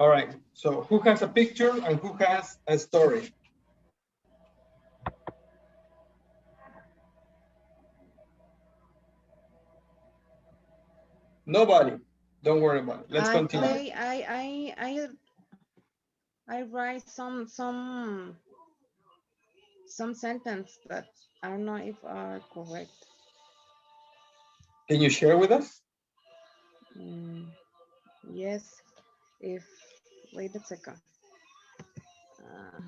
All right. So who has a picture and who has a story? Nobody. Don't worry about it. Let's continue. I write some sentence, but I don't know if are correct. Can you share with us? Yes. If wait a second. Uh,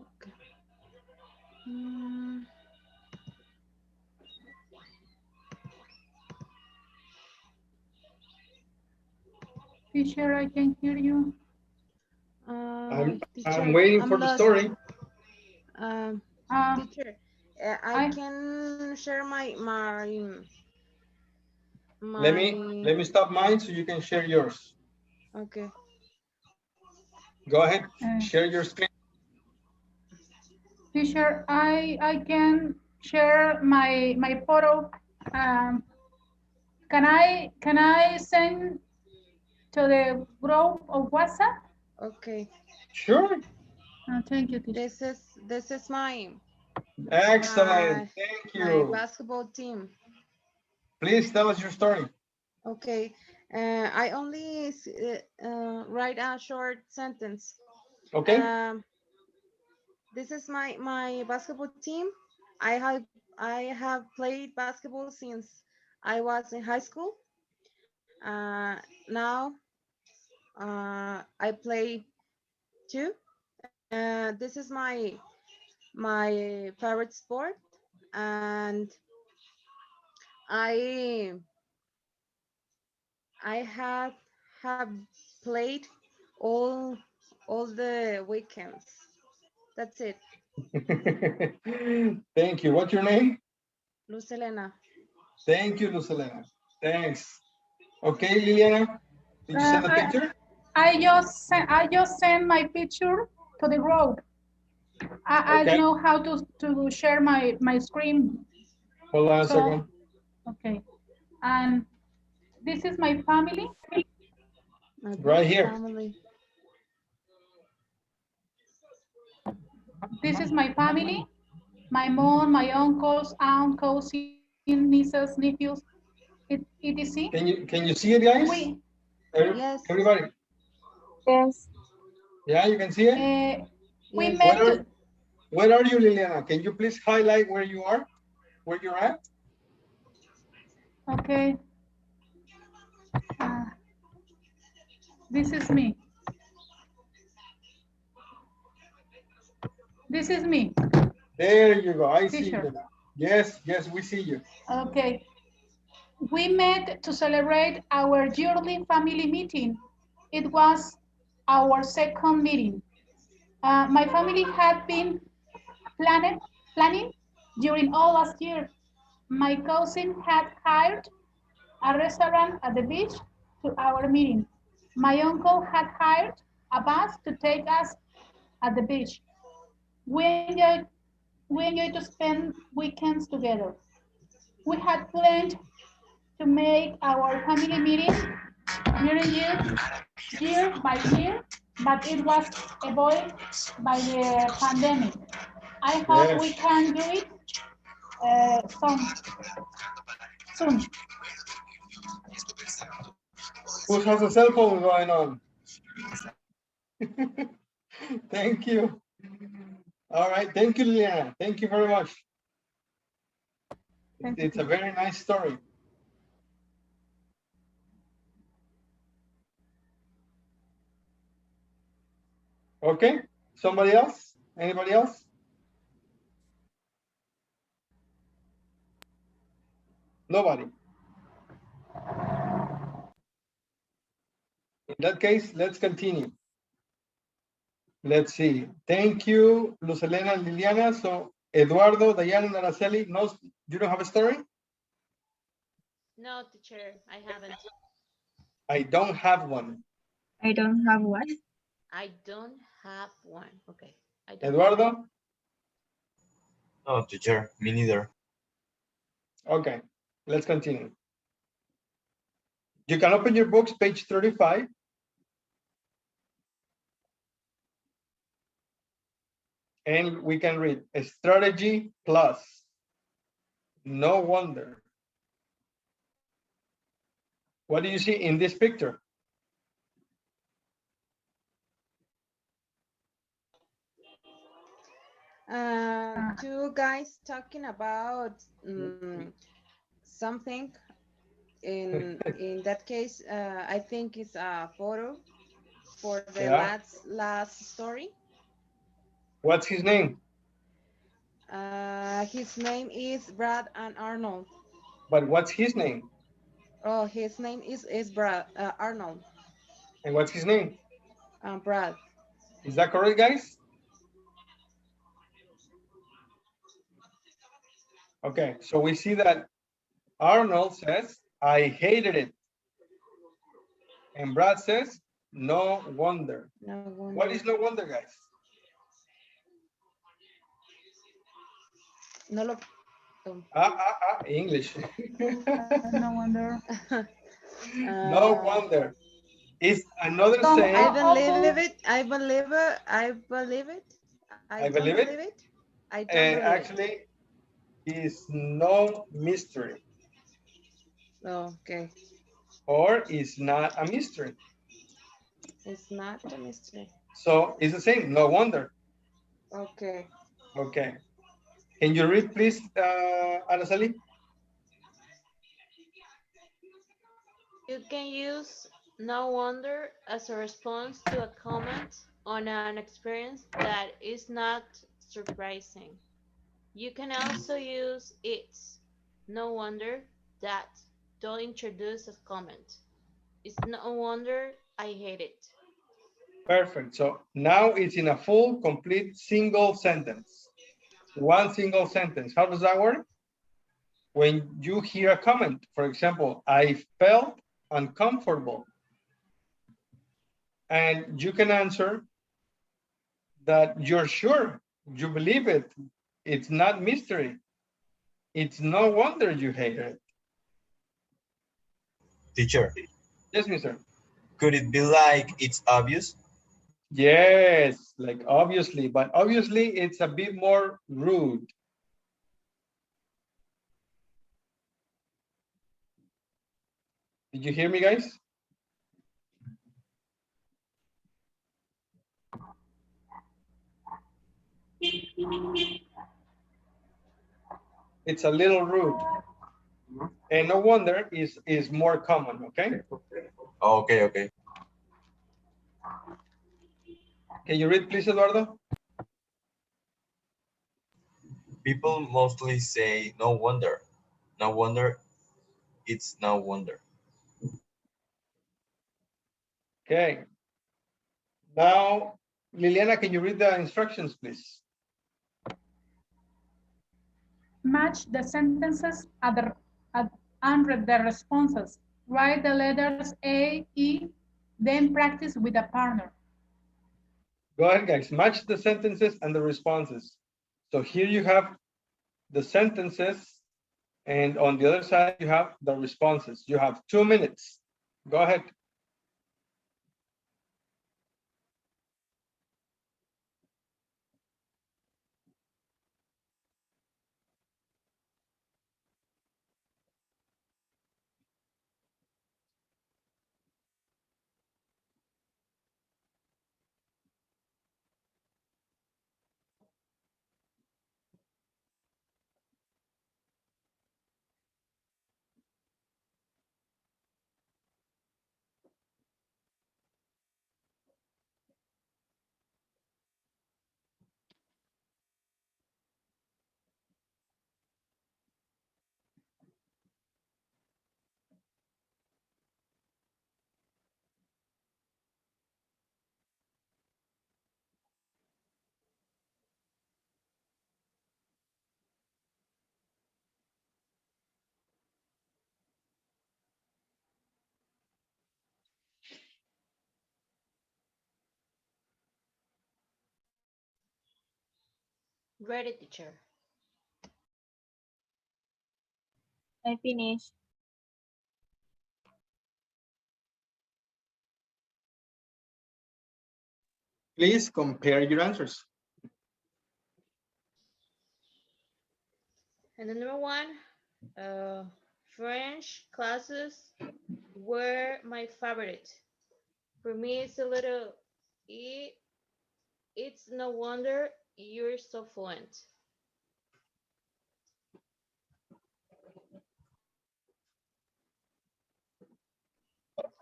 okay. Teacher, I can hear you. Teacher, I'm waiting I'm for the lost. story. Teacher, I can share Let me stop mine so you can share yours. Okay. Go ahead, share your screen. Teacher, I can share my photo. Can I send to the group of WhatsApp? Okay. Sure. Thank you, teacher. This is my excellent. Thank you. My basketball team. Please tell us your story. Okay. I only write a short sentence. Okay. This is my basketball team. I have played basketball since I was in high school. Now I play too. This is my favorite sport, and I have played all the weekends. That's it. Thank you. What's your name? Lucelena. Thank you, Lucelena. Thanks. Okay, Liliana, did you send a picture? I just sent my picture to the group. I don't know how to share my screen. Hold on a second. Okay. And this is my family. Right here. Family. This is my family. My mom, my uncles, aunt, cousin, nieces, nephews, etc. Can you see it, guys? Yes. Everybody. Yes. Yeah, you can see it. We Yes. met. Where are you, Liliana? Can you please highlight where you are? Where you're at? Okay. This is me. This is me. There you go. I see you now. Yes, yes, we see you. Okay. We met to celebrate our yearly family meeting. It was our second meeting. My family had been planning during all last year. My cousin had hired a restaurant at the beach to our meeting. My uncle had hired a bus to take us at the beach. We enjoyed to spend weekends together. We had planned to make our family meeting year by year, but it was avoided by the pandemic. I hope we can do it soon. Who has a cell phone going on? Thank you. All right. Thank you, Liliana. Thank you very much. It's a very nice story. Okay. Somebody else? Anybody else? Nobody. In that case, let's continue. Let's see. Thank you, Lucelena and Liliana. So Eduardo, Diana, and Araceli, no, you don't have a story? No, teacher, I haven't. I don't have one. I don't have one. I don't have one. Okay. I don't have one. Eduardo? No, teacher, me neither. Okay, let's continue. You can open your books, page 35. And we can read a strategy plus. No wonder. What do you see in this picture? Two guys talking about something. In that case, I think it's a photo for the Yeah. last story. What's his name? His name is Brad and Arnold. But what's his name? Oh, his name is Brad Arnold. And what's his name? Brad. Is that correct, guys? Okay, so we see that Arnold says, I hated it. And Brad says, no wonder. No wonder. What is no wonder, guys? No lo. English. No wonder. No wonder. It's another Some saying. I believe awful. it. I believe it. I believe it. I I don't believe believe it. it. I don't believe Actually, is no mystery, it. Oh, okay. or is not a mystery. It's not a mystery. So it's the same, no wonder. Okay. Okay. Can you read, please, Araceli? You can use no wonder as a response to a comment on an experience that is not surprising. You can also use it's no wonder that to introduce a comment. It's no wonder I hate it. Perfect. So now it's in a full, complete, single sentence. One single sentence. How does that work? When you hear a comment, for example, I felt uncomfortable. And you can answer that you're sure, you believe it. It's not mystery. It's no wonder you hate it. Teacher, Yes, mister. could it be like it's obvious? Yes, like obviously, but obviously it's a bit more rude. Did you hear me, guys? It's a little rude. And no wonder is more common, okay? Okay, okay. Can you read, please, Eduardo? People mostly say no wonder. No wonder, it's no wonder. Okay. Now, Liliana, can you read the instructions, please? Match the sentences and read the responses. Write the letters A, E, then practice with a partner. Go ahead, guys. Match the sentences and the responses. So here you have the sentences, and on the other side, you have the responses. You have 2 minutes. Go ahead. Ready, teacher. I finished. Please compare your answers. And the number one, French classes were my favorite. For me, it's a little, it, it's no wonder you're so fluent.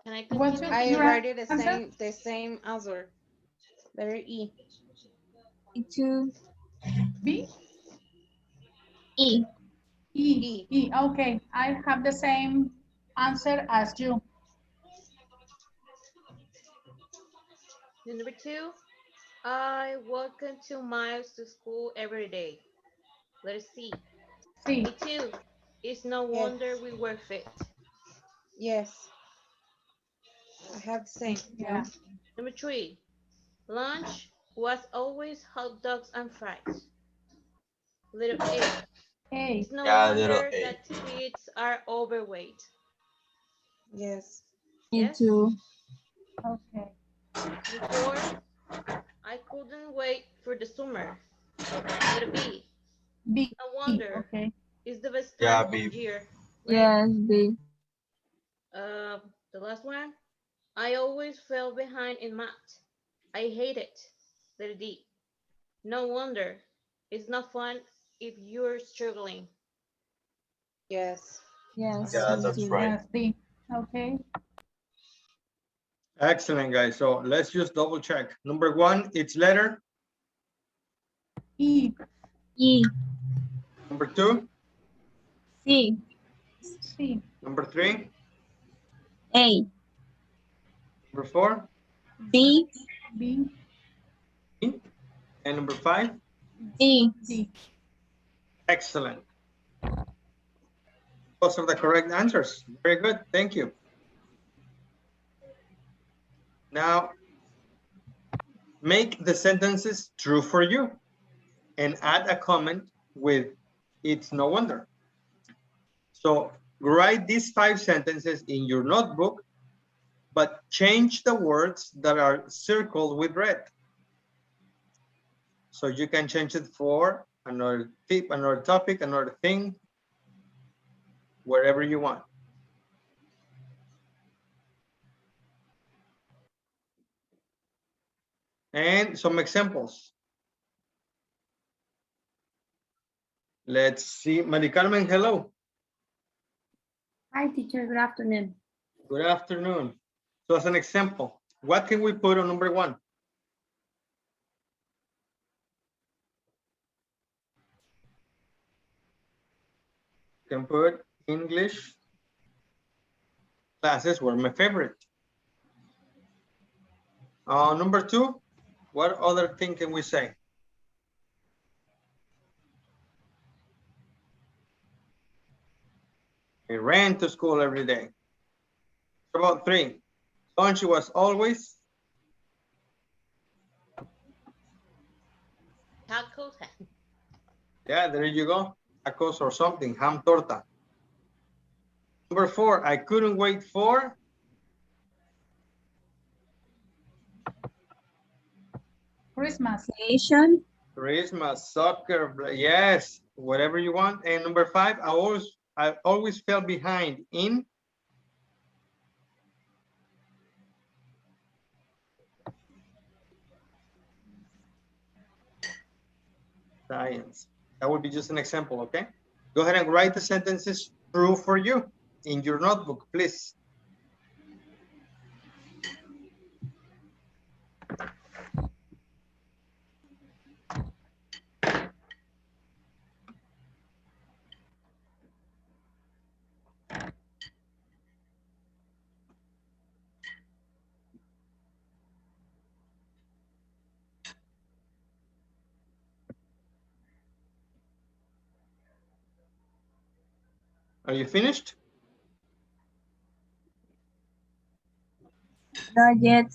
Can I What's continue, I your teacher? write it answer? the same answer. Letter E. Me too. B? E. E. E. E. Okay, I have the same answer as you. The number two, I walk 2 miles to school every day. Let's see. C. Me too. It's no Yes. wonder we were fit. Yes. I have the same. Yeah. Number three, lunch was always hot dogs and fries. Little A. A. It's no Yeah, little wonder A. that kids are overweight. Yes. Me Yes? too. Okay. Number four, I couldn't wait for the summer. Letter B. B. No wonder. Okay. It's the best Yeah, time of B. year, right? Yes, B. The last one, I always fell behind in math. I hate it. Letter D. No wonder. It's not fun if you're struggling. Yes. I Yes, have the Yeah, me same. that's too. right. Yes, D. Okay. Excellent, guys. So let's just double check. Number one, it's letter. E. E. Number two, C. C. number three, A. number four, B. B. E, and number five. D. D. Excellent. Those are the correct answers. Very good. Thank you. Now, make the sentences true for you and add a comment with "it's no wonder." So write these 5 sentences in your notebook, but change the words that are circled with red. So you can change it for another tip, another topic, another thing, wherever you want. And some examples. Let's see. Mari Carmen, hello. Hi, teacher. Good afternoon. Good afternoon. So as an example, what can we put on number one? You can put English classes were my favorite. Number two, what other thing can we say? I ran to school every day. What about three? Lunch was always Tacos. yeah, there you go. Tacos or something, ham torta. Number four, I couldn't wait for Christmas. Vacation. Christmas, soccer, yes, whatever you want. And number five, I always fell behind in science. That would be just an example, okay? Go ahead and write the sentences true for you in your notebook, please. Are you finished? Not yet.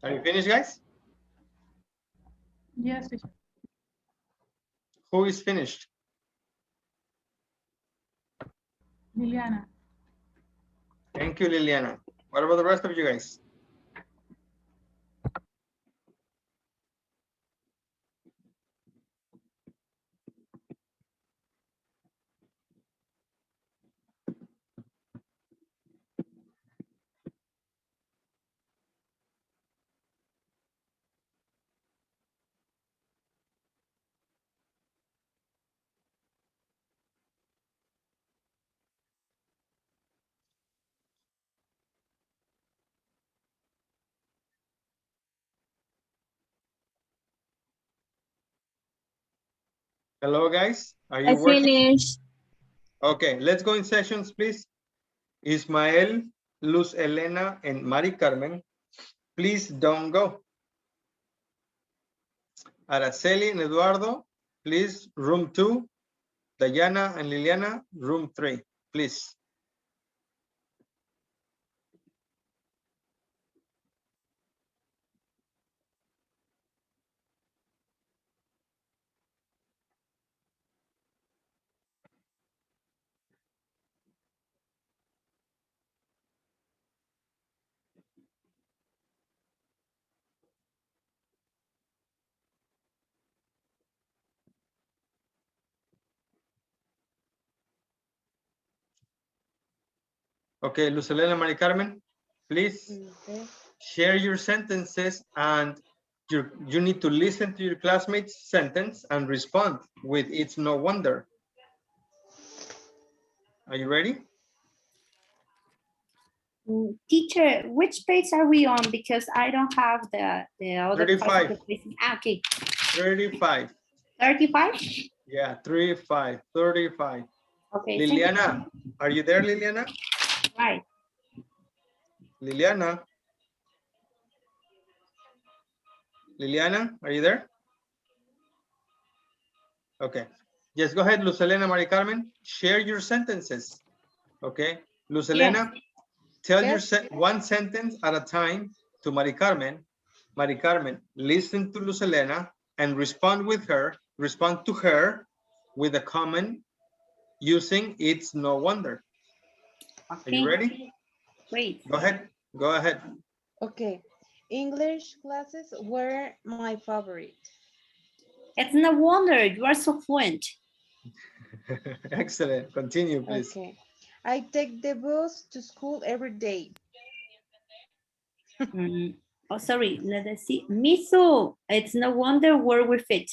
Are you finished, guys? Yes, teacher. Who is finished? Liliana. Thank you, Liliana. What about the rest of you guys? Hello, guys. Are you I working? finished. Okay, let's go in sessions, please. Ismael, Luz Elena, and Mari Carmen, please don't go. Araceli and Eduardo, please, room 2. Dayana and Liliana, room 3, please. Okay, Luz Elena, Mari Carmen, please Okay. share your sentences, and you need to listen to your classmates' sentence and respond with "it's no wonder." Are you ready? Teacher, which page are we on? Because I don't have the other part of 35. the page. Okay. 35. 35? Yeah, 35. Okay, thank you. Liliana, are you there, Liliana? Right. Liliana? Liliana, are you there? Okay. Yes, go ahead, Luz Elena, Mari Carmen. Share your sentences. Okay. Luz Elena, tell your Yes. one sentence at a time to Mari Carmen. Mari Carmen, listen to Luz Elena and respond to her with a comment using "it's no wonder." Okay. Are you ready? Great. Go ahead. Go ahead. Okay. English classes were my favorite. It's no wonder you are so fluent. Excellent. Continue, please. Okay. I take the bus to school every day. Oh, sorry. Let us see. Misu, it's no wonder where we fit.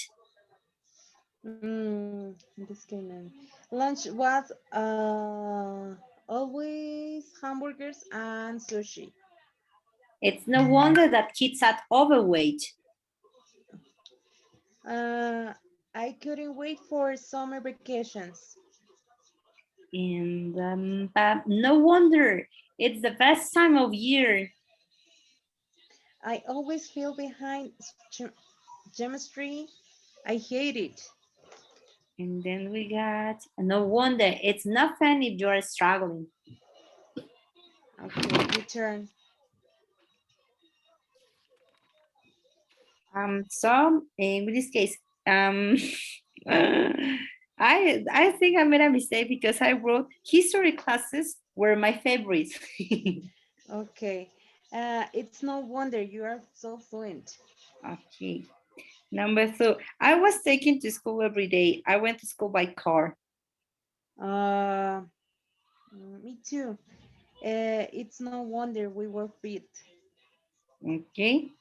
This kind of lunch was always hamburgers and sushi. It's no wonder that kids are overweight. I couldn't wait for summer vacations. And no wonder it's the best time of year. I always feel behind chemistry. I hate it. And then we got no wonder it's not fun if you're struggling. Okay, your turn. So in this case, I think I made a mistake because I wrote history classes were my favorites. Okay, it's no wonder you are so fluent. Okay. Number 2, I was taken to school every day. I went to school by car. Me too. It's no wonder we were fit. Okay.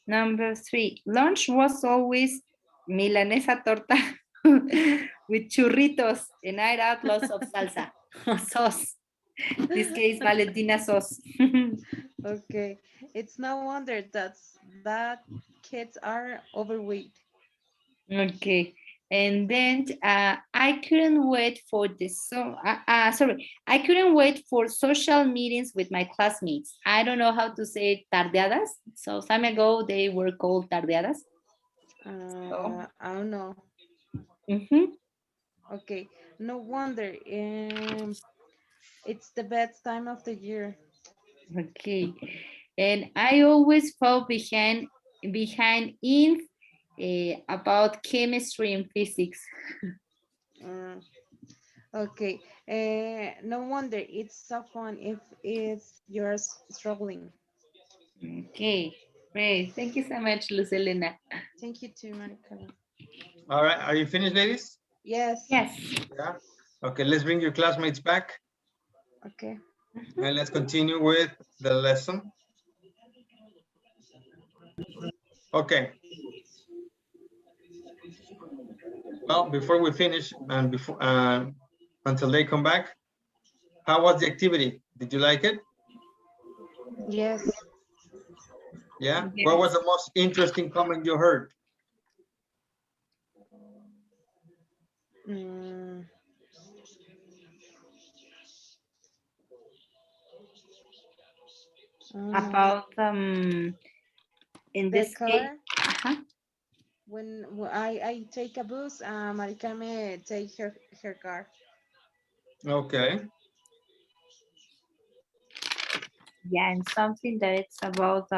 Number 3, lunch was always milanesa torta with churritos, and I add lots of salsa or sauce. This case, Valentina sauce. Okay, it's no wonder that kids are overweight. Okay. And then I couldn't wait for this. I couldn't wait for social meetings with my classmates. I don't know how to say tardeadas. So some ago they were called tardeadas. I don't know. Mm-hmm. Okay, no wonder. It's the best time of the year. Okay. And I always fall behind in about chemistry and physics. Mm, okay. No wonder it's so fun if it's you're struggling. Okay, great. Thank you so much, Luz Elena. Thank you too, Monica. All right, are you finished, ladies? Yes. Yes. Yeah. Okay, let's bring your classmates back Okay. and let's continue with the lesson. Okay. Well, before we finish and before until they come back, how was the activity? Did you like it? Yes. Yeah. What Yes. was the most interesting comment you heard? Mm, About in the this case, car. When I take a bus, Maricame take her car. Okay. yeah, and something that it's about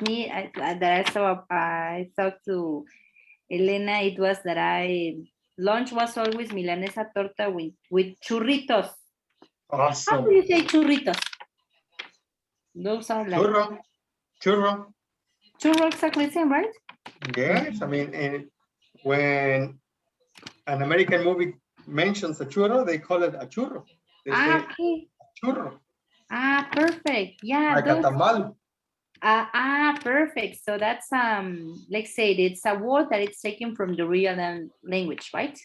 me that I talked to Elena. It was that lunch was always milanesa torta with churritos. How do Awesome. you say churritos? Those are like Churro. Churro. churro, exactly the same, right? Yes. I mean, and when an American movie mentions a churro, they call it a churro. They say Okay. churro, Perfect. Yeah, like a those tamal. perfect. So that's let's say it's a word that it's taken from the real language, right?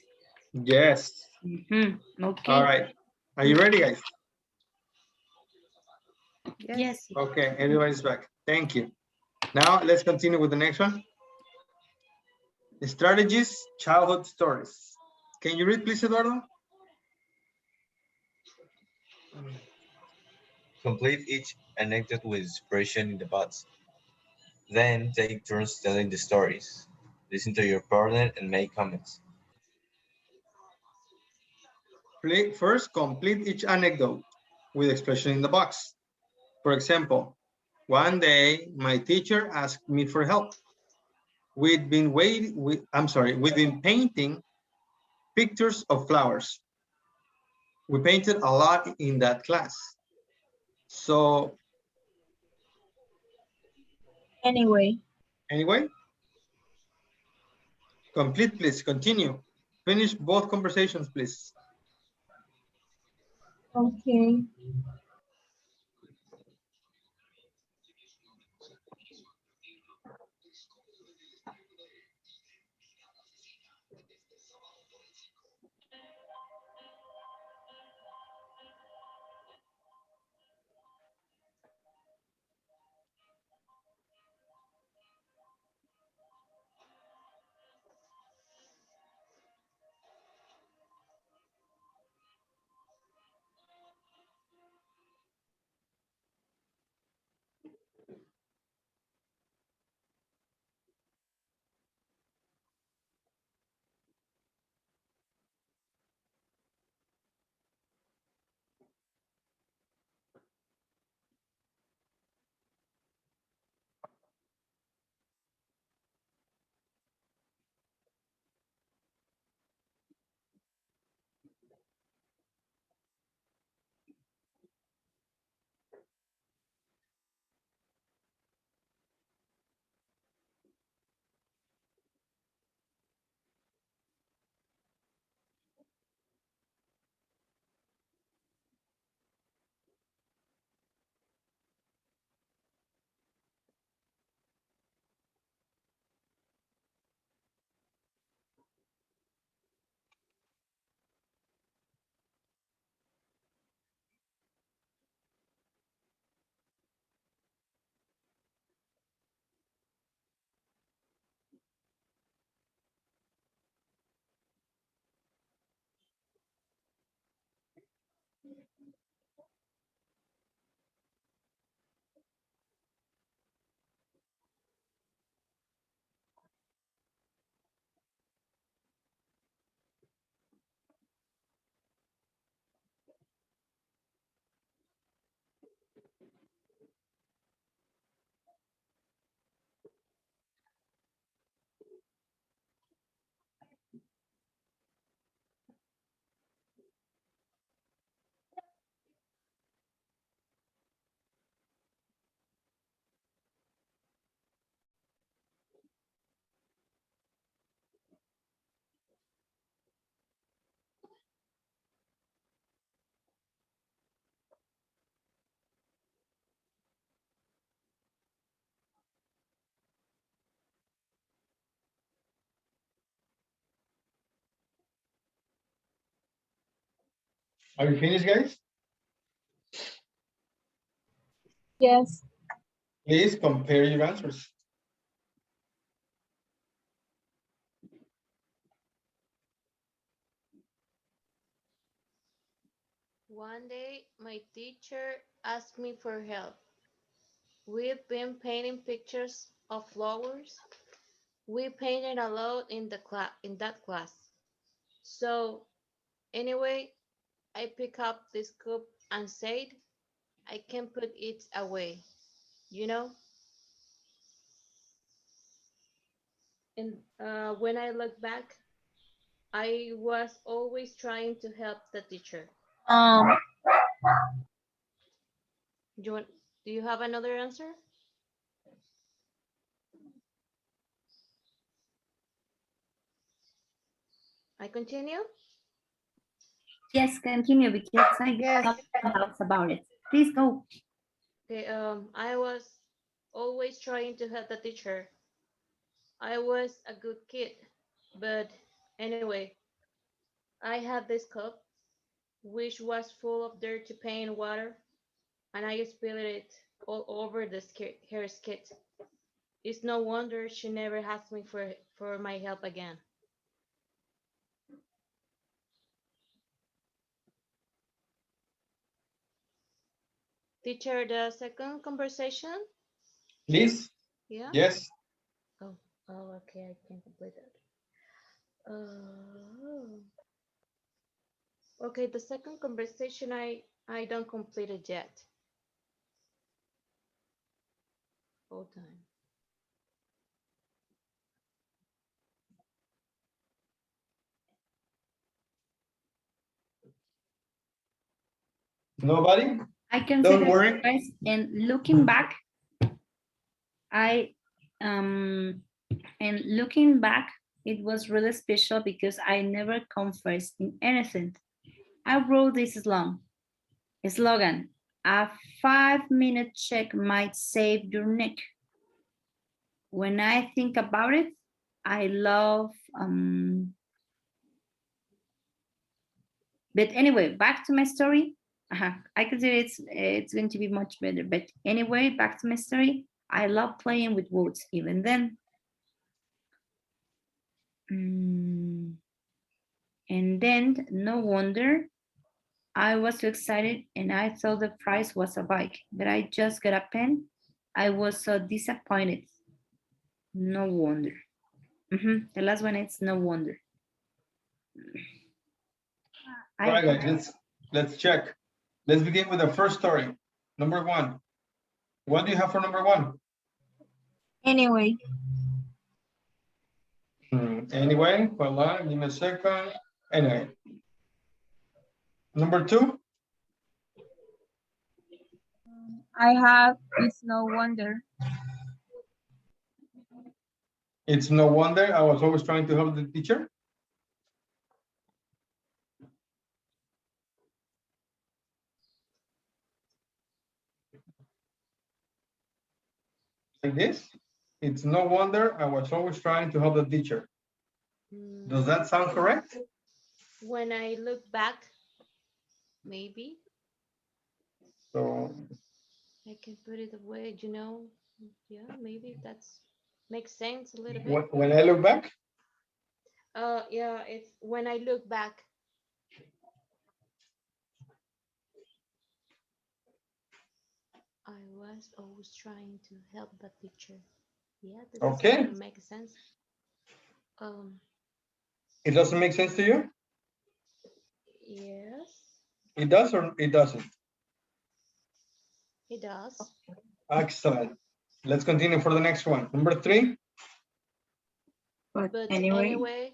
Yes. All Okay. right. Are you ready, guys? Yes. Yes. Okay, everybody's back. Thank you. Now let's continue with the next one. Strategies, childhood stories. Can you read, please, Eduardo? Complete each anecdote with expression in the box. Then take turns telling the stories. Listen to your partner and make comments. First, complete each anecdote with expression in the box. For example, one day my teacher asked me for help. We've been painting pictures of flowers. We painted a lot in that class. So Anyway, anyway, complete, please, continue. Finish both conversations, please. okay. Are you finished, guys? Yes. Please compare your answers. One day, my teacher asked me for help. We've been painting pictures of flowers. We painted a lot in that class. So anyway, I pick up this cup and said, I can put it away. You know, and when I look back, I was always trying to help the teacher. Um, Do you, want, do you have another answer? I continue? Yes, continue because I Yes. got some doubts about it. Please go. Okay, I was always trying to help the teacher. I was a good kid, but anyway, I had this cup which was full of dirty paint water, and I spilled it all over her skirt. It's no wonder she never asked me for my help again. Teacher, the second conversation? Please. Yeah? Yes. Oh, okay, I can complete it. Uh, okay, the second conversation I don't complete it yet. Hold on. Nobody? I can say Don't that, worry. guys, and looking back, I and looking back, it was really special because I never confessed in anything. I wrote this slogan, a 5-minute check might save your neck. When I think about it, I love, but anyway, back to my story. I consider it's going to be much better. But anyway, back to my story. I love playing with words even then. Mm, and then, no wonder I was so excited and I thought the prize was a bike, but I just got a pen. I was so disappointed. No wonder. The last one is no wonder. All right, guys, let's check. Let's begin with the first story. Number one. What do you have for number one? anyway, Anyway, hold on, give me a second. Anyway. Number two, I have, it's no wonder. it's no wonder I was always trying to help the teacher. Like this. It's no wonder I was always trying to help the teacher. Does that sound correct? When I look back, maybe So I can put it away, you know. Yeah, maybe that's makes sense a little bit. when I look back, Yeah, it's when I look back. I was always trying to help the teacher. Yeah, this is okay. kind of makes sense. It doesn't make sense to you? Yes, It does or it doesn't? it does. Excellent. Let's continue for the next one. Number three. But anyway,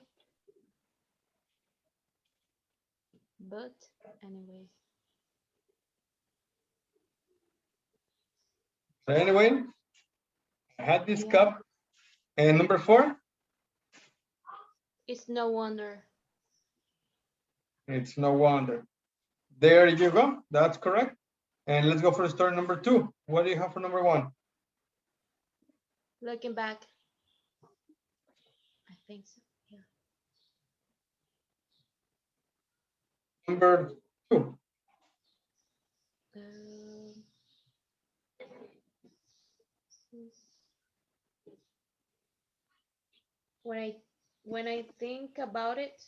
but anyway, So anyway, I had this yeah, cup. And number four, it's no wonder. it's no wonder. There you go. That's correct. And let's go for story number two. What do you have for number one? Looking back, I think so. Yeah. Number 2. Um, when I think about it,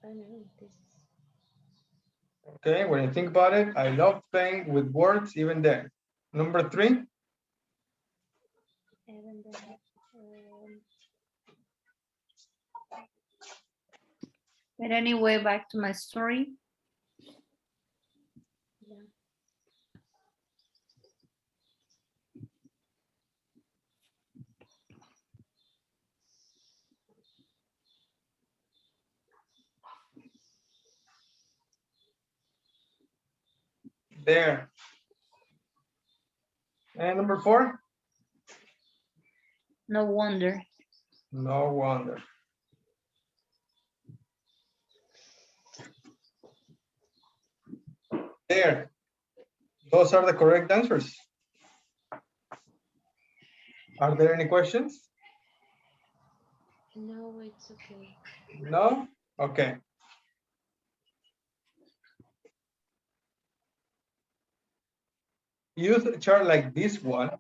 I don't know this. Okay, when I think about it, I love playing with words even then. Number 3. Even then, But anyway, back to my story. yeah. There. And number 4. No wonder. No wonder. There. Those are the correct answers. Are there any questions? No, it's okay. No? Okay. Use a chart like this one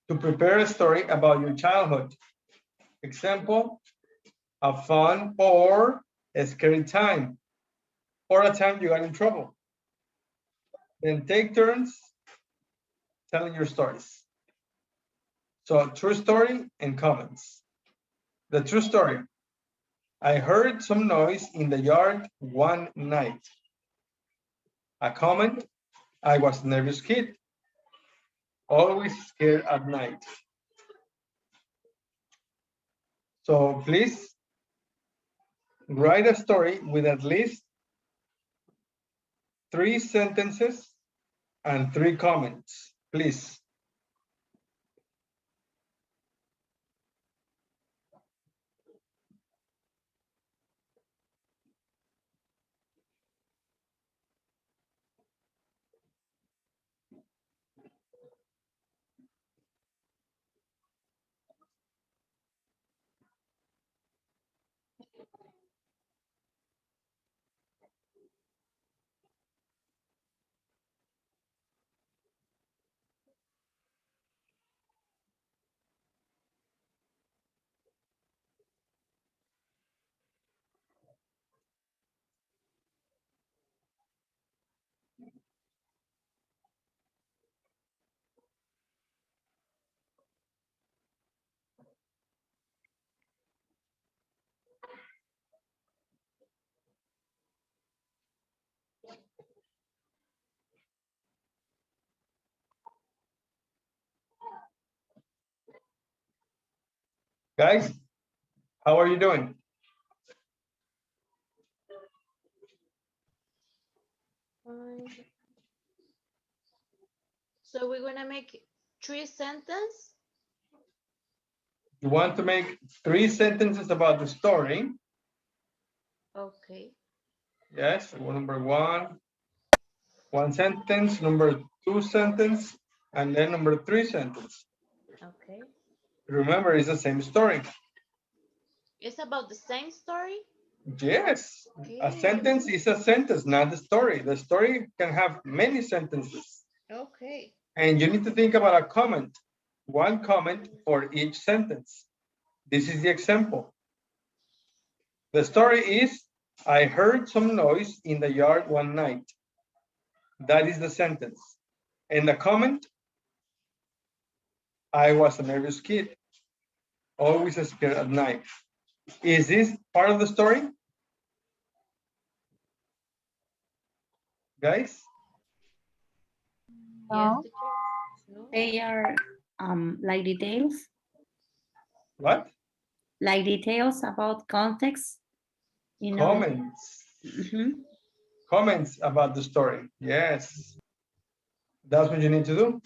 to prepare a story about your childhood. Example, a fun or a scary time, or a time you got in trouble. Then take turns telling your stories. So true story and comments. The true story. I heard some noise in the yard one night. A comment, I was a nervous kid, always scared at night. So please write a story with at least 3 sentences and 3 comments, please. Guys, how are you doing? Fine. So we're gonna make 3 sentences. You want to make 3 sentences about the story. Okay. Yes, number 1 sentence, number 2 sentence, and then number 3 sentence. Okay. Remember, it's the same story. It's about the same story. Yes, a Okay. sentence is a sentence, not the story. The story can have many sentences. Okay. And you need to think about a comment, 1 comment for each sentence. This is the example. The story is, I heard some noise in the yard one night. That is the sentence. And the comment, I was a nervous kid, always scared at night. Is this part of the story? Guys? Yes, No. teacher. No. They are like details, What? like details about context, you know. Comments. Comments about the story. Yes. That's what you need to do.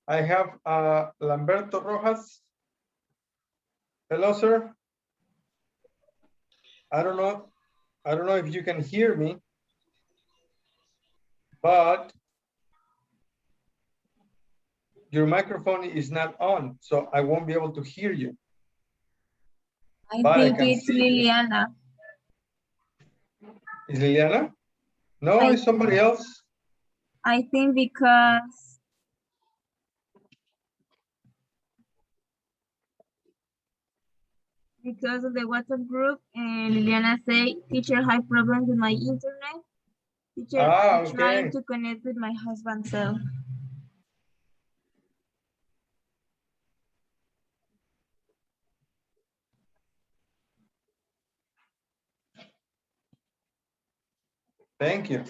I have Lamberto Rojas. Hello, sir. I don't know. I don't know if you can hear me, but your microphone is not on, so I won't be able to hear you. I But I think can it's see you. Liliana. Is Liliana? No, I it's somebody else. I think because of the WhatsApp group, and Liliana say, teacher, have problems with my internet. Teacher, Ah, I'm trying okay. to connect with my husband's cell. Thank you.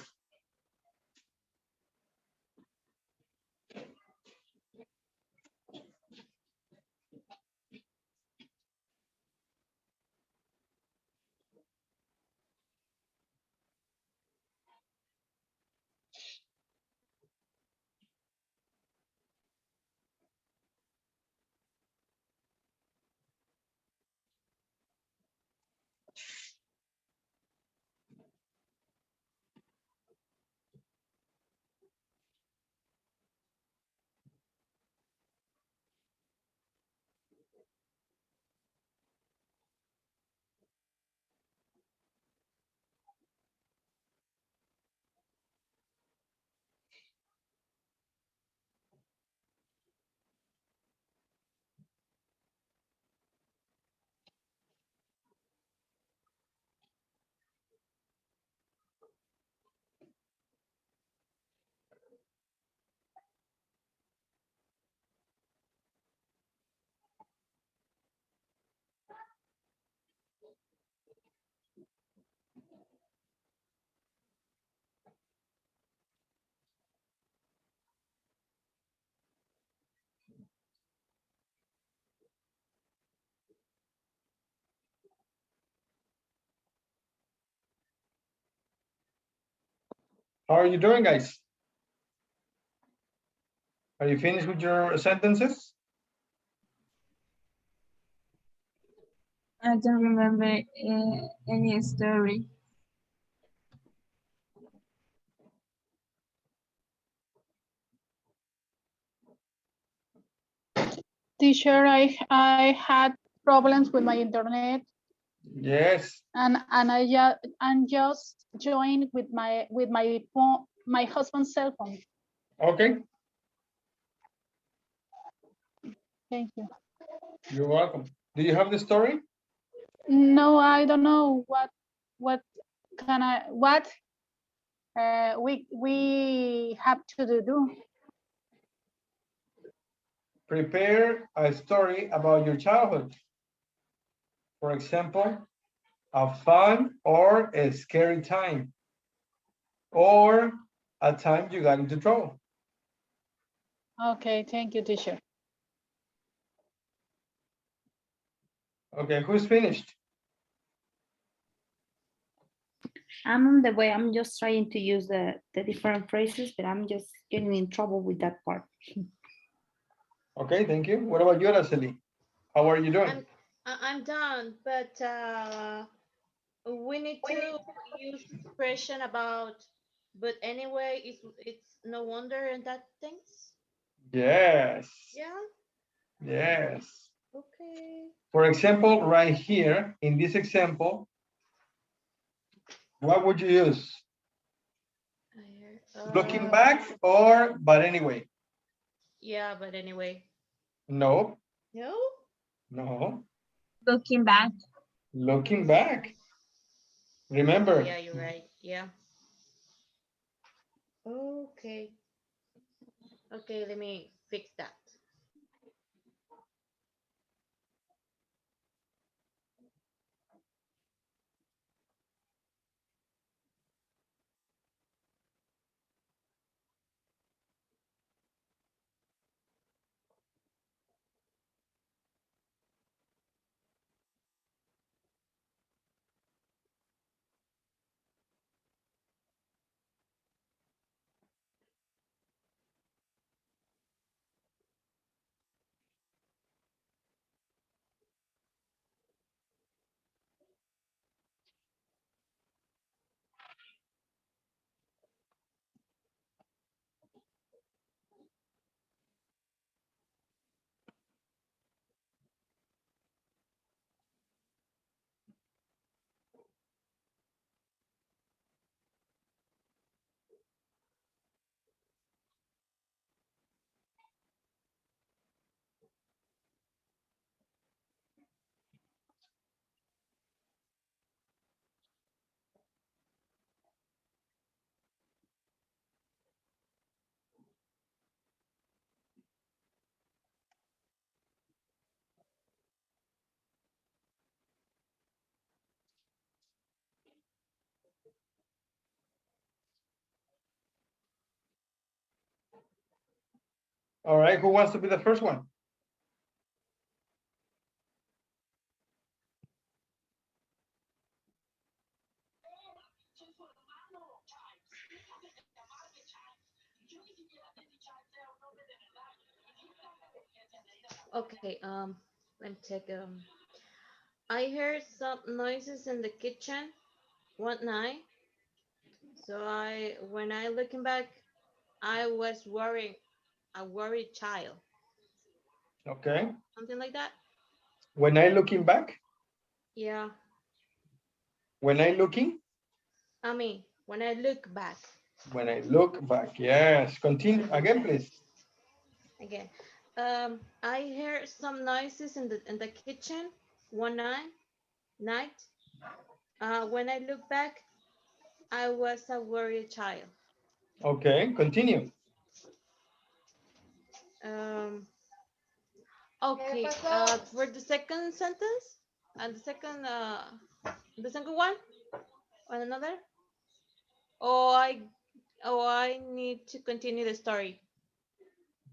How are you doing, guys? Are you finished with your sentences? I don't remember any story. Teacher, I had problems with my internet, Yes. and I'm just joined with my phone, my husband's cell phone. Okay. Thank you. You're welcome. Do you have the story? No, I don't know what can I what we have to do. Prepare a story about your childhood. For example, a fun or a scary time, or a time you got into trouble. Okay, thank you, teacher. Okay, who's finished? I'm on the way. I'm just trying to use the different phrases, but I'm just getting in trouble with that part. Okay, thank you. What about you, Araceli? How are you doing? I'm done, but we need to use expression about. But anyway, it's no wonder in that things. Yes, Yeah. yes. Okay. For example, right here, in this example, what would you use? Looking Uh, back or but anyway? yeah, but anyway. No, No? no. Looking back. Looking back. Okay, Remember, yeah, you're right. Yeah. Okay. Okay, let me fix that. All right, who wants to be the first one? Okay, let me take I heard some noises in the kitchen one night. So when I looking back, I was worrying, a worried child, Okay. something like that. When I looking back, Yeah, when I looking, I mean, when I look back when I look back, yes. Continue again, please. again, I heard some noises in the kitchen one night. When I look back, I was a worried child. Okay, continue. Um, okay, for the second sentence and the second one on another. Oh, I need to continue the story.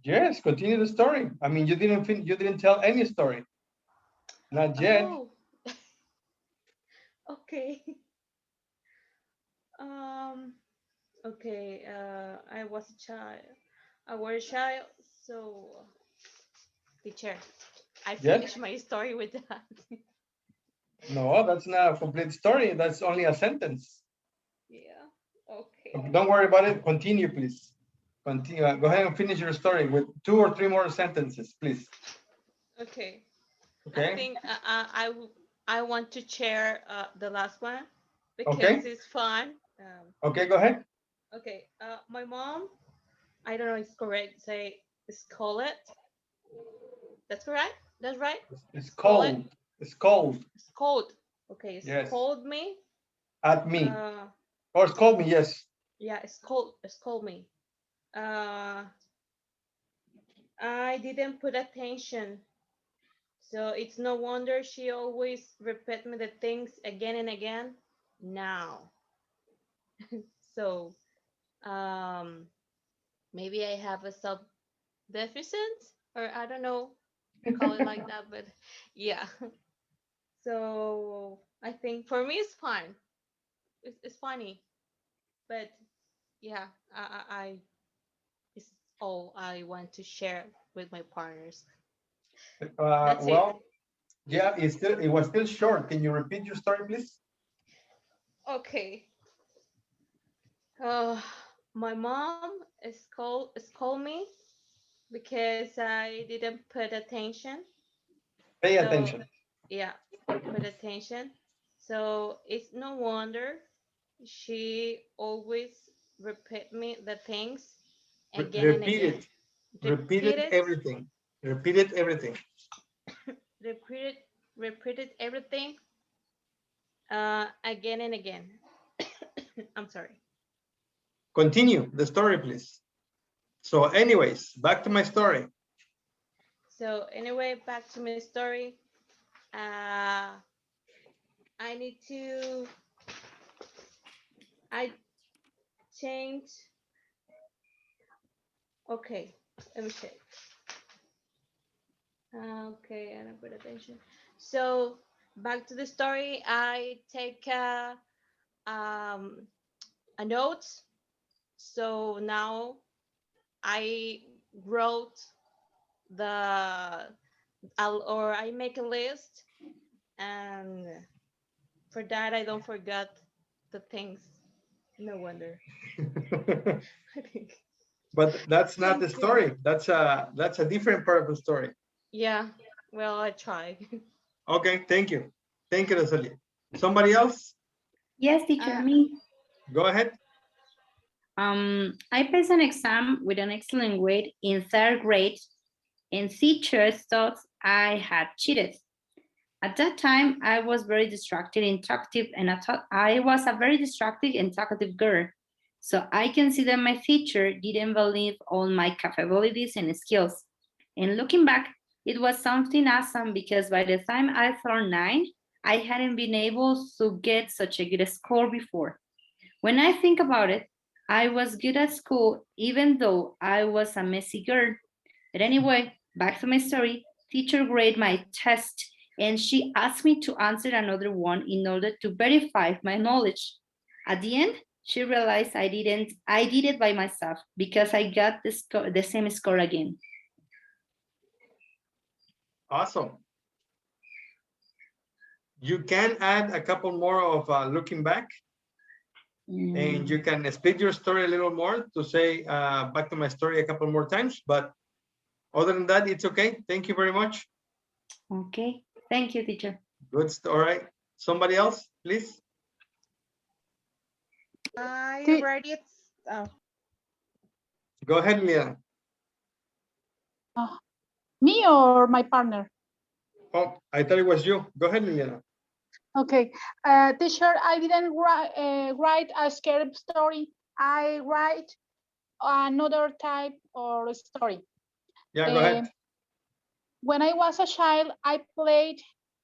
Yes, continue the story. I mean, you didn't tell any story. Not yet. Oh, okay. Um, okay. I was a child. I was a child, so teacher, I Yes. finished my story with that. No, that's not a complete story. That's only a sentence. Yeah. Okay. Don't worry about it. Continue, please. Continue. Go ahead and finish your story with 2 or 3 more sentences, please. Okay. I Okay. think I want to share the last one Okay. because it's fun. Okay, go ahead. Okay. My mom, I don't know if it's correct. Say call it. That's correct. That's right. It's Call it. cold. It's cold. Scold. Okay. Yes. Scold me. At me. Uh, Or scold me, yes. yeah. Scold me. Uh, I didn't put attention. So it's no wonder she always repeat me the things again and again. Now. So um maybe I have a sub deficit or I don't know, call it like that, but yeah. So I think for me it's fun. It's funny, but yeah, I it's all I want to share with my partners. That's it. Well, yeah, it was still short. Can you repeat your story, please? Okay. Uh, my mom is called me because I didn't put attention. Pay So attention. yeah, put attention. So it's no wonder she always repeat me the things again and Repeat again. it. Repeat Repeated it, everything. Repeated everything. repeated, repeated everything again and again. I'm sorry. Continue the story, please. So anyways, back to my story. So anyway, back to my story. Uh, I need to. I change. Okay, let me check. Okay, I don't pay attention. So back to the story. I take um, a note. So now I wrote or I make a list, and for that I don't forget the things. No wonder. I think. But that's not the Thank you. story. That's a different part of the story. Yeah. Well, I try. Okay, thank you. Thank you, Rosalie. Somebody else? Yes, teacher, Uh, me. Go ahead. I passed an exam with an excellent grade in third grade, and teachers thought I had cheated. At that time, I was very distracted and talkative, and I thought I was a very distracted and talkative girl. So I consider my teacher didn't believe all my capabilities and skills. And looking back, it was something awesome because by the time I turned 9, I hadn't been able to get such a good score before. When I think about it, I was good at school even though I was a messy girl. But anyway, back to my story. Teacher graded my test and she asked me to answer another one in order to verify my knowledge. At the end, she realized I did it by myself because I got the same score again. Awesome. You can add a couple more of looking back, and you can split your story a little more to say back to my story a couple more times. But other than that, it's okay. Thank you very much. Okay. Thank you, teacher. Good. All right. Somebody else, please. I Ti- read it. Oh, Go ahead, Liana. Me or my partner? Oh, I thought it was you. Go ahead, Liliana. Okay. Teacher, I didn't write a scary story. I write another type or story. Yeah, go ahead. When I was a child, I played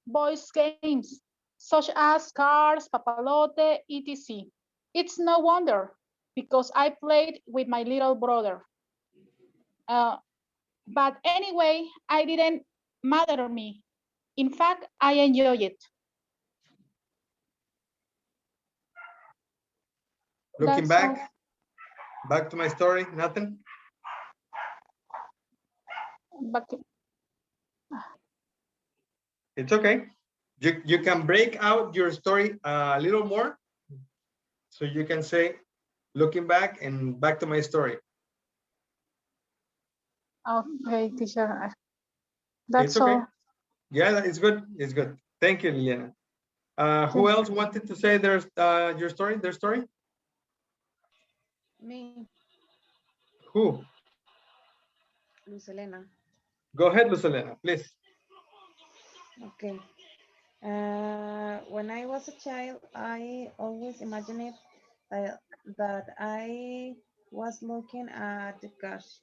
boys games such as cars, papalote, etc. It's no wonder because I played with my little brother. Uh, but anyway, I didn't matter me. In fact, I enjoy it. Looking That's all. back to my story, nothing? But It's okay. You can break out your story a little more. So you can say, looking back and back to my story. okay, teacher. It's That's okay. all. Yeah, it's good. It's good. Thank you, Liliana. Who else wanted to say their story? me, Who? Lucelena. Go ahead, Lucelena, please. Okay. When I was a child, I always imagined that I was looking at the ghost.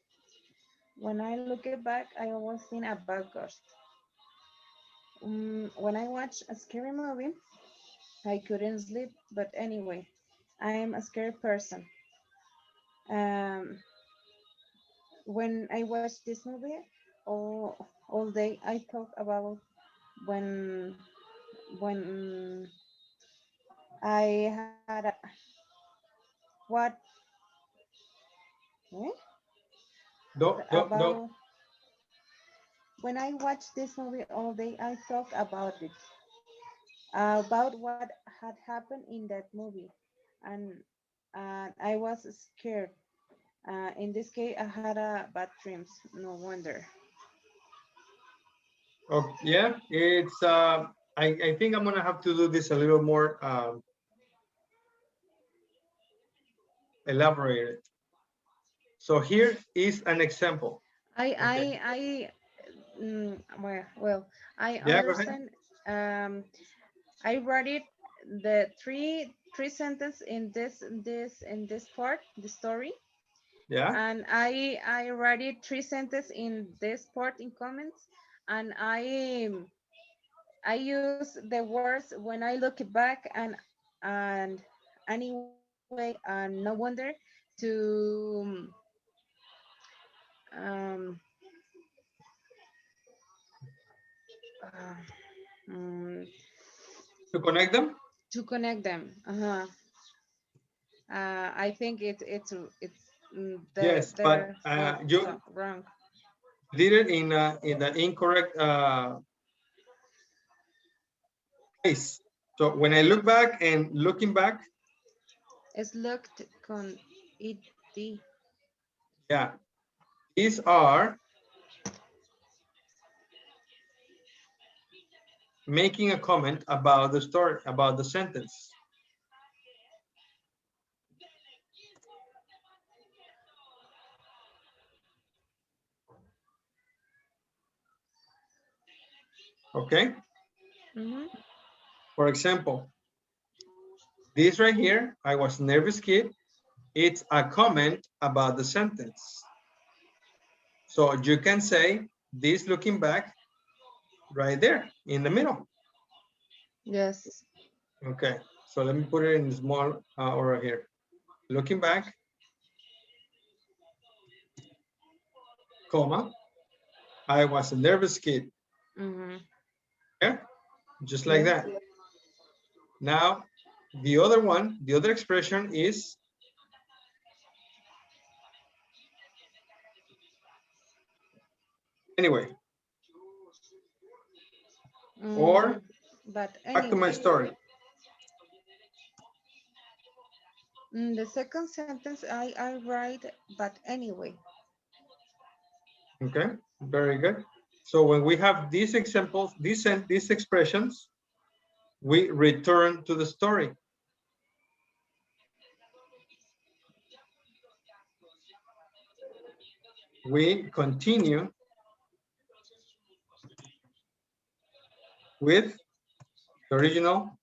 When I look back, I always think about ghost. When I watch a scary movie, I couldn't sleep. But anyway, I am a scary person. Um, when I watch this movie, all day I talk about when when I had what eh? Don't. About when I watch this movie all day, I talk about it, about what had happened in that movie, and I was scared. In this case, I had bad dreams. No wonder. Oh, yeah, it's I think I'm gonna have to do this a little more elaborated. So here is an example. I Okay. I I well, I Yeah, go ahead. understand. I read it the three sentence in this part, the story, Yeah. and I read it three sentence in this part in comments, and I use the words when I look back and anyway, no wonder to um uh, mm, To connect them? to connect them. I think Yes, but they're so, you so wrong. did it in the incorrect place. So when I look back and looking back, Es looked con it. yeah, these are making a comment about the story, about the sentence. Okay. Mm-hmm. For example, this right here, I was nervous kid. It's a comment about the sentence. So you can say this looking back right there in the middle. Yes. Okay. So let me put it in small over here. Looking back, comma, I was a nervous kid. Mm-hmm. Yeah, just like Yes. that. Now, the other one, the other expression is anyway, or But back to my anyway, story. in the second sentence, I write, but anyway. Okay, very good. So when we have these examples, these expressions, we return to the story. We continue with the original.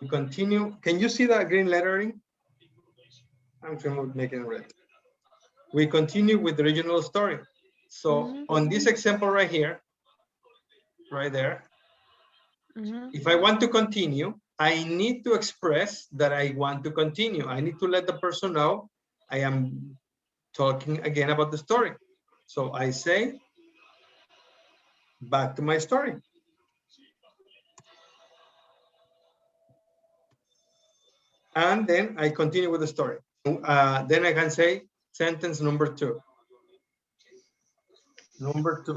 We continue. Can you see that green lettering? I'm going to make it red. We continue with the original story. So on this example right here, right there, if I want to continue, I need to express that I want to continue. I need to let the person know I am talking again about the story. So I say, back to my story. And then I continue with the story. Then I can say sentence number 2.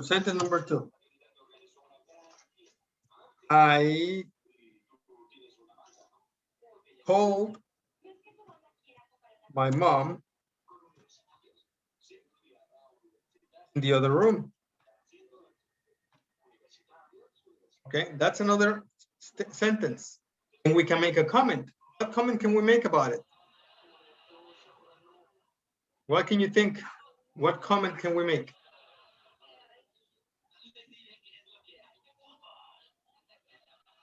Sentence number 2. I told my mom in the other room. Okay, that's another sentence. And we can make a comment. What comment can we make about it? What can you think? What comment can we make?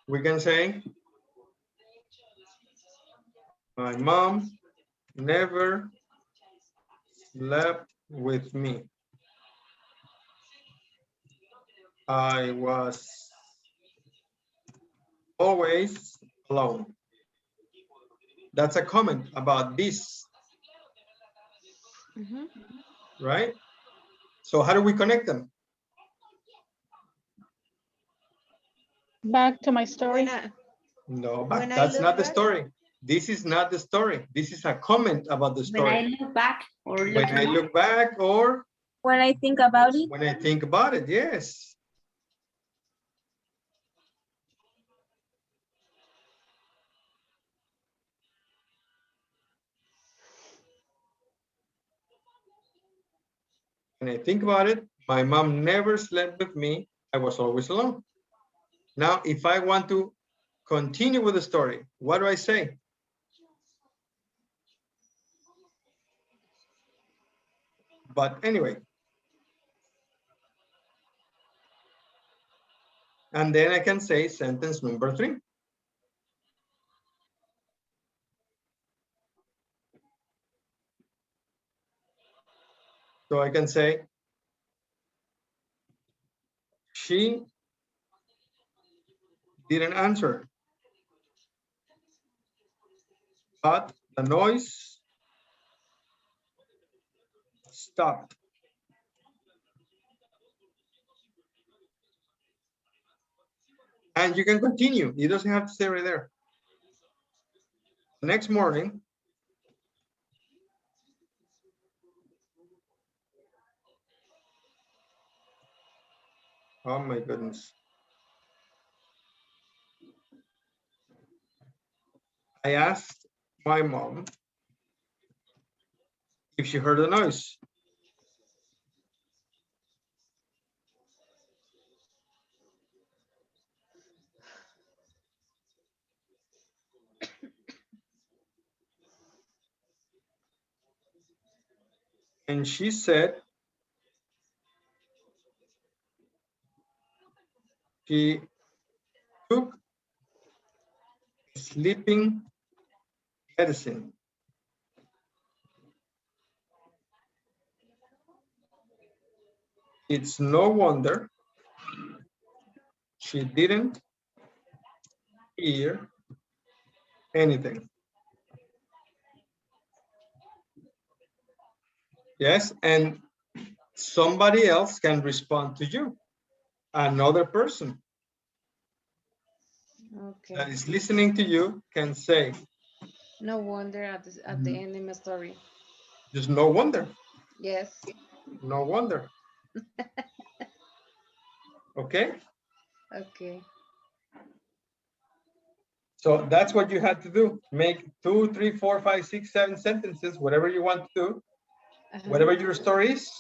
We can say, my mom never slept with me. I was always alone. That's a comment about this, right? So how do we connect them? Back to my story. No, but that's not the story. This is not the story. This is a comment about the story. When I look back or when I look back or When I think about it. when I think about it, yes. When I think about it, my mom never slept with me. I was always alone. Now, if I want to continue with the story, what do I say? But anyway. And then I can say sentence number 3. So I can say, she didn't answer, but the noise stopped. And you can continue. It doesn't have to stay right there. The next morning, oh my goodness. I asked my mom if she heard the noise. And she said she took sleeping medicine. It's no wonder she didn't hear anything. Yes, and somebody else can respond to you. Another person Okay. that is listening to you can say, No wonder at the end of my story. just no wonder, Yes. no wonder. Okay, Okay. so that's what you had to do. Make 2, 3, 4, 5, 6, 7 sentences, whatever you want to do, whatever your story is.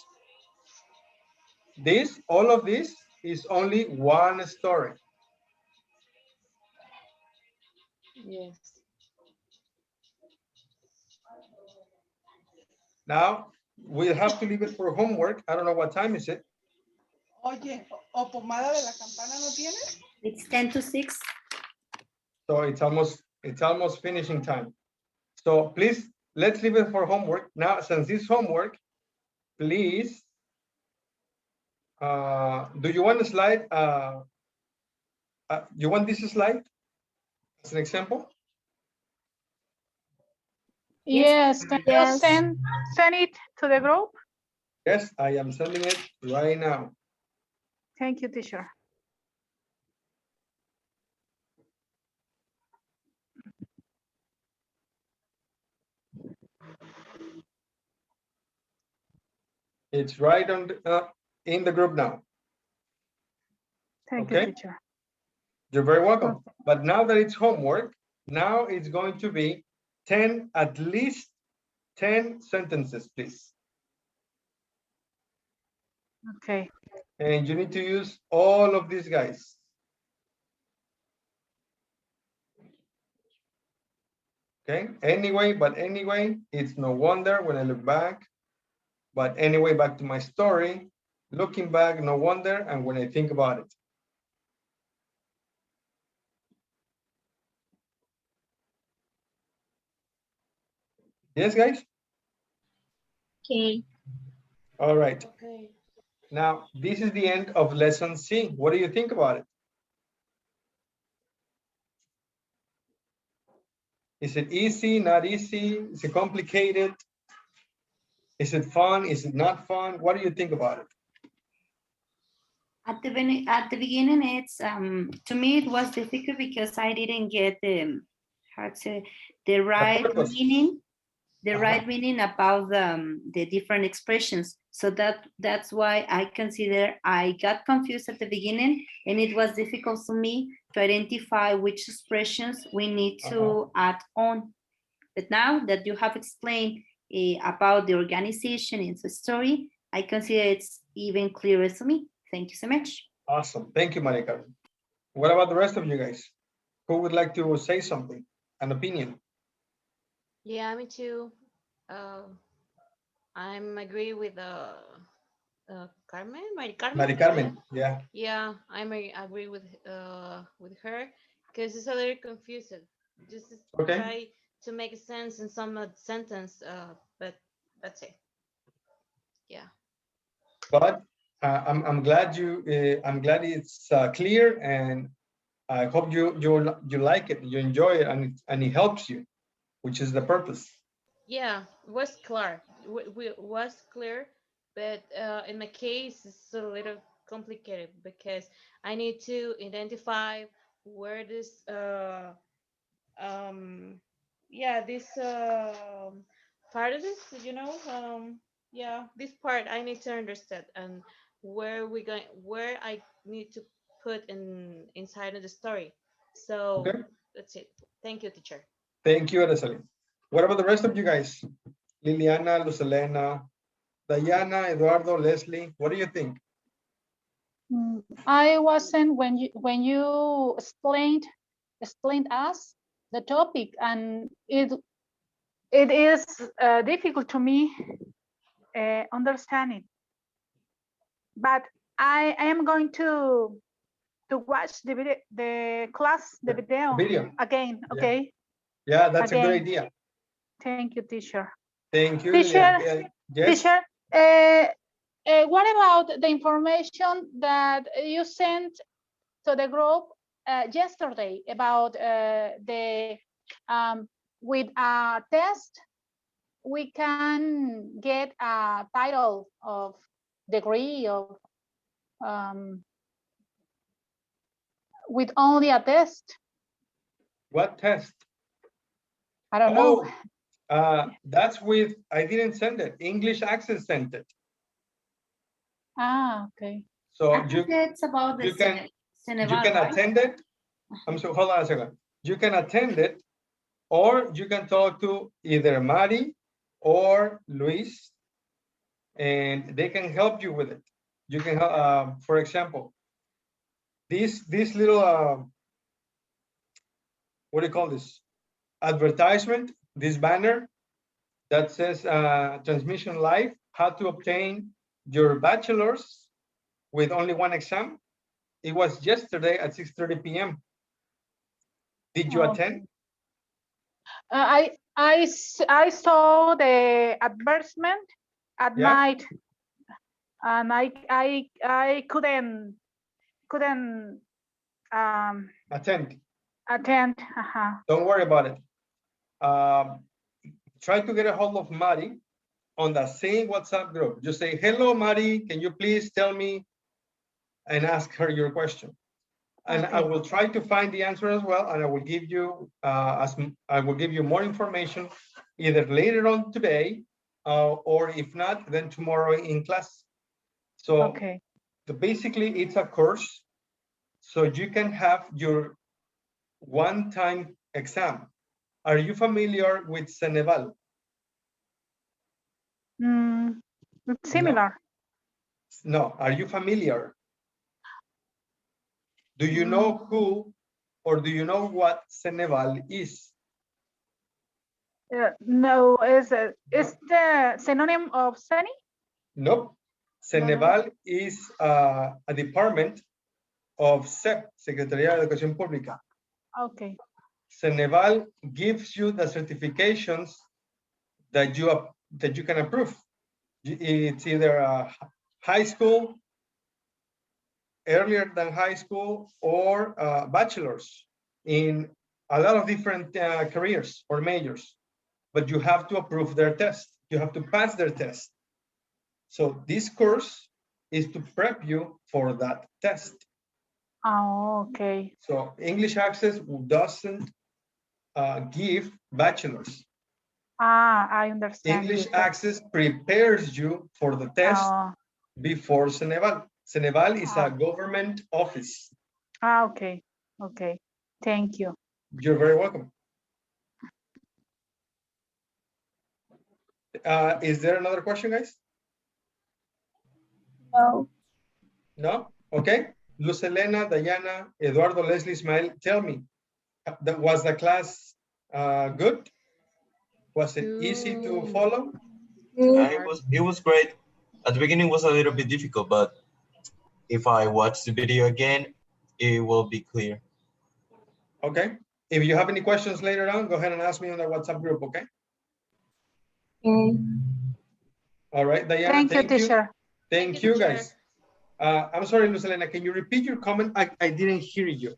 All of this is only one story. Yes. Now, we'll have to leave it for homework. I don't know what time is it. Oye, ¿o pomada de la campana no tienes? It's 10 to 6. So it's almost finishing time. So please, let's leave it for homework. Now, since it's homework, please, do you want a slide? You want this slide as an example? Yes, can you Yes. send it to the group? Yes, I am sending it right now. Thank you, teacher. It's right on in the group now. Thank Okay. you, teacher. You're very welcome. But now that it's homework, now it's going to be 10, at least 10 sentences, please. Okay. And you need to use all of these guys. Okay, anyway, it's no wonder when I look back. But anyway, back to my story. Looking back, no wonder, and when I think about it. Yes, guys? Okay. All right. Okay. Now, this is the end of lesson C. What do you think about it? Is it easy, not easy? Is it complicated? Is it fun? Is it not fun? What do you think about it? At the beginning, it's to me it was difficult because I didn't get the how to say, the right purpose. meaning, the Uh-huh. right meaning about the different expressions. So that's why I consider I got confused at the beginning, and it was difficult for me to identify which expressions we need to add on. But now that you have explained about the organization in the story, I consider it's even clearer to me. Thank you so much. Awesome. Thank you, Maria Carmen. What about the rest of you guys? Who would like to say something, an opinion? Yeah, me too. I'm agree with Carmen, Mari Carmen. Maria Carmen, yeah. Yeah, agree with her because it's a little confusing. Just Okay. try to make sense in some sentence, but that's it. Yeah. But I'm glad I'm glad it's clear, and I hope you like it, you enjoy it, and it helps you, which is the purpose. Yeah, was clear. Was clear, but in my case, it's a little complicated because I need to identify where this yeah this part of this, yeah, this part I need to understand and where I need to put inside of the story. So Okay. that's it. Thank you, teacher. Thank you, Araceli. What about the rest of you guys? Liliana, Lucelena, Diana, Eduardo, Leslie, what do you think? I wasn't when you explained us the topic, and it is difficult to me understand it. But I am going to watch the video, the video again. Yeah. Okay. Yeah, that's Again. a good idea. Thank you, teacher. Thank you, Teacher, Liliana. Yes. Teacher, what about the information that you sent to the group yesterday about the with a test we can get a title of degree of um, with only a test. What test? I don't know. That's with, I didn't send it. English Access sent it. Ah, okay. So I think it's about the you can Ceneval, right? attend it. I'm sorry, hold on a second. You can attend it, or you can talk to either Mari or Luis, and they can help you with it. You can, for example, this little, what do you call this? Advertisement, this banner that says transmission live, how to obtain your bachelor's with only one exam. It was yesterday at 6:30 p.m. Did you attend? I saw the advertisement at Yeah. night, and I couldn't Attend. attend. Don't worry about it. Try to get a hold of Mari on the same WhatsApp group. Just say, hello, Mari, can you please tell me, and ask her your question. And I will try to find the answer as well, and I will give you more information either later on today, or if not, then tomorrow in class. So basically it's a course, so you can have your one-time exam. Are you familiar with Ceneval? Similar. No. Are you familiar? Do you know who, or do you know what Ceneval is? No, is the synonym of sunny? Nope. Ceneval is a department of SEP, Secretaría de Educación Pública. Okay. Ceneval gives you the certifications that you can approve. It's either a high school, earlier than high school, or bachelor's in a lot of different careers or majors, but you have to approve their test. You have to pass their test. So this course is to prep you for that test. Oh, okay. So English Access doesn't give bachelor's. I understand. English Access prepares you for the test before Ceneval. Ceneval is a government office. Okay. Okay. Thank you. You're very welcome. Is there another question, guys? No. No? Okay. Luz Elena, Diana, Eduardo, Leslie, Ismael, tell me, was the class good? Was it easy to follow? It was great. At the beginning, it was a little bit difficult, but if I watch the video again, it will be clear. Okay. If you have any questions later on, go ahead and ask me on the WhatsApp group, okay? Okay. All right, Diana, thank you, teacher. Thank you, guys. I'm sorry, Lucelena, can you repeat your comment? I didn't hear you,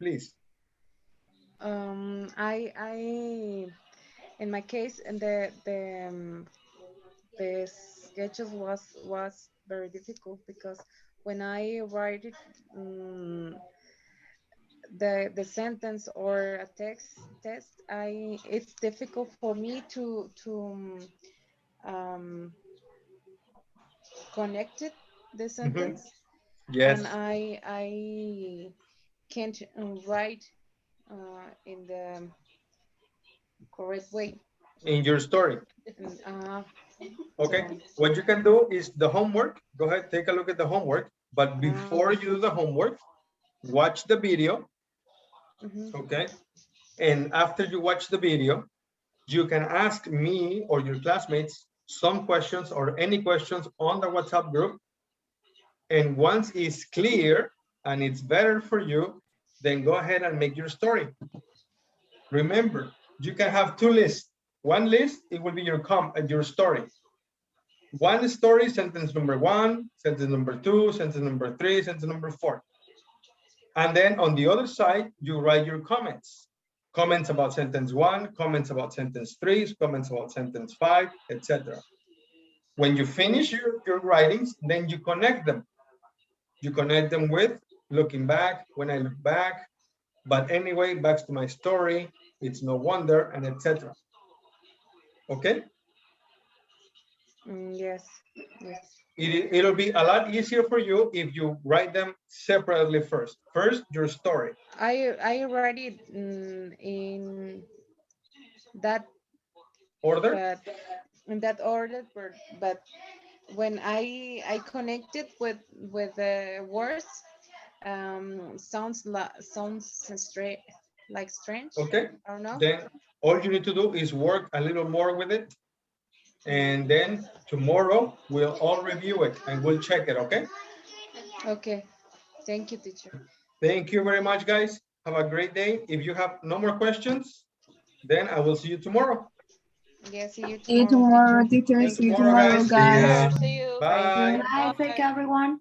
please. I in my case, and the sketches was very difficult because when I write it, the sentence or a test, it's difficult for me to connect it, the sentence. Yes. And I can't write in the correct way. In your story. Okay, what you can do is the homework. Go ahead, take a look at the homework. But before you do the homework, watch the video. Okay, and after you watch the video, you can ask me or your classmates some questions or any questions on the WhatsApp group. And once it's clear and it's better for you, then go ahead and make your story. Remember, you can have two lists. One list, it will be your story. One story, sentence number 1, sentence number 2, sentence number 3, sentence number 4. And then on the other side, you write your comments. comments about sentence 1, comments about sentence 3, comments about sentence 5, etc. When you finish your writings, then you connect them. You connect them with looking back, when I look back, but anyway, back to my story, it's no wonder, and etc. Okay? Yes, yes. It'll be a lot easier for you if you write them separately first. First, your story. I write it in that Order? but in that order, but when I connect it with the words, sounds like strange. Okay. I don't know. Then all you need to do is work a little more with it. And then tomorrow we'll all review it and we'll check it, okay? Okay. Thank you, teacher. Thank you very much, guys. Have a great day. If you have no more questions, then I will see you tomorrow. Yeah, see you See you tomorrow, tomorrow, teacher. teacher. Thank See you you. Tomorrow, tomorrow, guys. See you, guys. teacher. See you. Bye. Bye. Thank you, everyone.